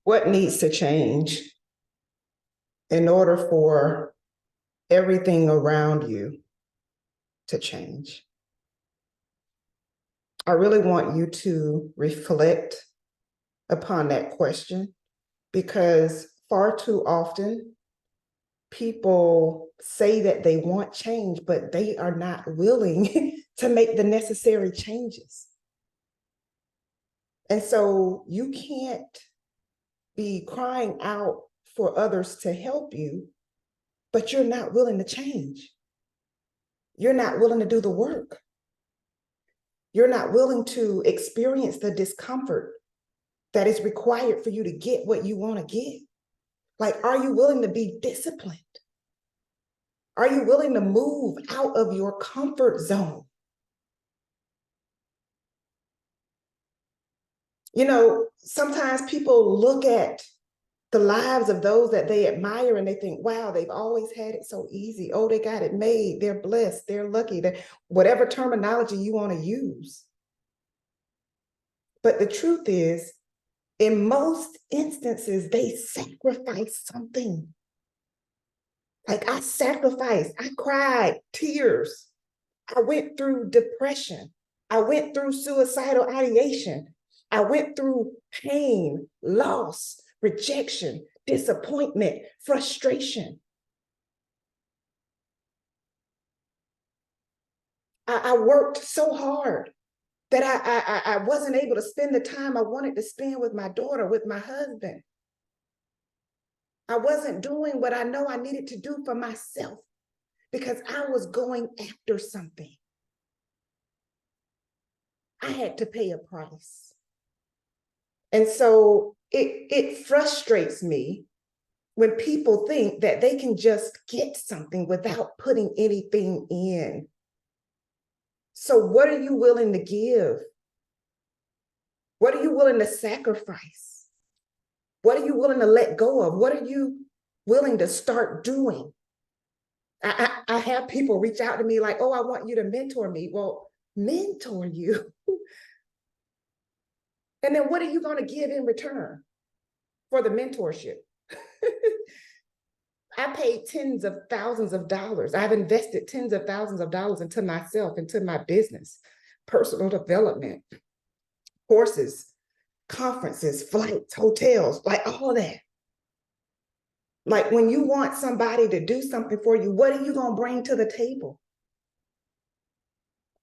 What needs to change in order for everything around you to change? I really want you to reflect upon that question, because far too often people say that they want change, but they are not willing to make the necessary changes. And so you can't be crying out for others to help you, but you're not willing to change. You're not willing to do the work. You're not willing to experience the discomfort that is required for you to get what you want to get. Like, are you willing to be disciplined? Are you willing to move out of your comfort zone? You know, sometimes people look at the lives of those that they admire and they think, wow, they've always had it so easy. Oh, they got it made. They're blessed. They're lucky. Whatever terminology you want to use. But the truth is, in most instances, they sacrifice something. Like, I sacrificed, I cried tears. I went through depression. I went through suicidal ideation. I went through pain, loss, rejection, disappointment, frustration. I worked so hard that I wasn't able to spend the time I wanted to spend with my daughter, with my husband. I wasn't doing what I know I needed to do for myself because I was going after something. I had to pay a price. And so it frustrates me when people think that they can just get something without putting anything in. So what are you willing to give? What are you willing to sacrifice? What are you willing to let go of? What are you willing to start doing? I have people reach out to me like, oh, I want you to mentor me. Well, mentor you. And then what are you going to give in return for the mentorship? I paid tens of thousands of dollars. I've invested tens of thousands of dollars into myself, into my business, personal development, courses, conferences, flights, hotels, like all that. Like, when you want somebody to do something for you, what are you going to bring to the table?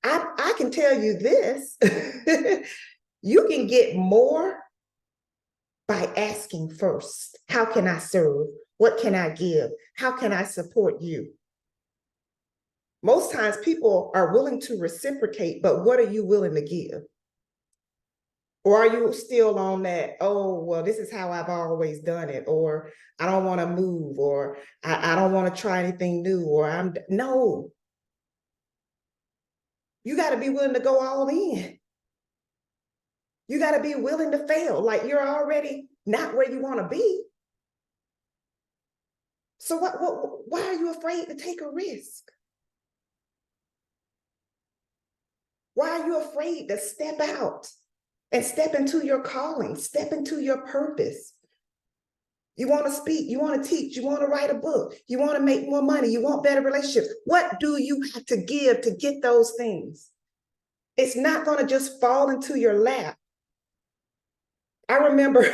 I can tell you this. You can get more by asking first. How can I serve? What can I give? How can I support you? Most times people are willing to reciprocate, but what are you willing to give? Or are you still on that, oh, well, this is how I've always done it, or I don't want to move, or I don't want to try anything new, or no. You got to be willing to go all in. You got to be willing to fail. Like, you're already not where you want to be. So why are you afraid to take a risk? Why are you afraid to step out and step into your calling, step into your purpose? You want to speak, you want to teach, you want to write a book, you want to make more money, you want better relationships. What do you have to give to get those things? It's not going to just fall into your lap. I remember,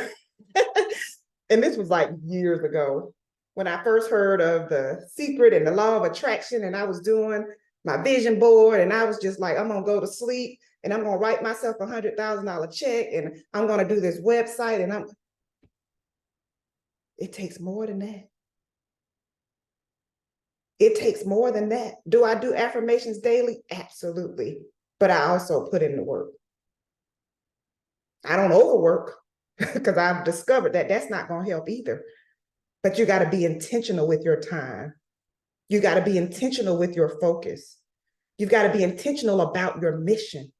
and this was like years ago, when I first heard of The Secret and the Law of Attraction, and I was doing my vision board, and I was just like, I'm going to go to sleep and I'm going to write myself $100,000 check, and I'm going to do this website, and it takes more than that. It takes more than that. Do I do affirmations daily? Absolutely. But I also put in the work. I don't overwork because I've discovered that that's not going to help either. But you got to be intentional with your time. You got to be intentional with your focus. You've got to be intentional about your mission.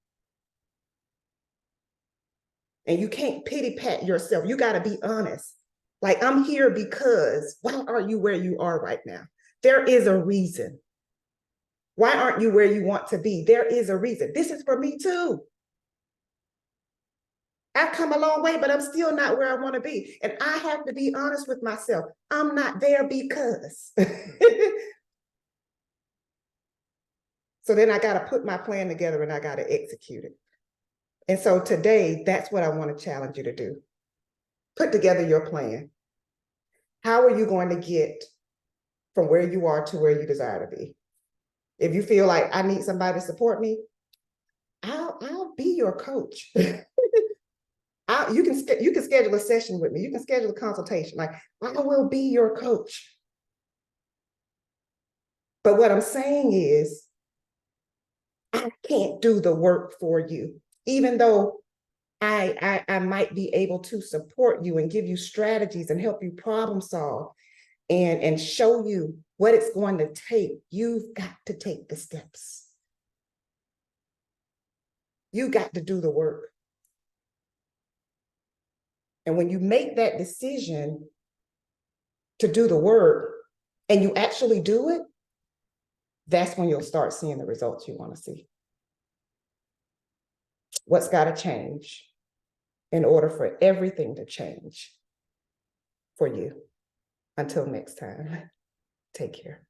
And you can't pity pat yourself. You got to be honest. Like, I'm here because, why are you where you are right now? There is a reason. Why aren't you where you want to be? There is a reason. This is for me too. I've come a long way, but I'm still not where I want to be. And I have to be honest with myself. I'm not there because. So then I got to put my plan together and I got to execute it. And so today, that's what I want to challenge you to do. Put together your plan. How are you going to get from where you are to where you desire to be? If you feel like I need somebody to support me, I'll be your coach. You can schedule a session with me. You can schedule a consultation. Like, I will be your coach. But what I'm saying is, I can't do the work for you, even though I might be able to support you and give you strategies and help you problem solve and show you what it's going to take. You've got to take the steps. You got to do the work. And when you make that decision to do the work and you actually do it, that's when you'll start seeing the results you want to see. What's got to change in order for everything to change for you? Until next time, take care.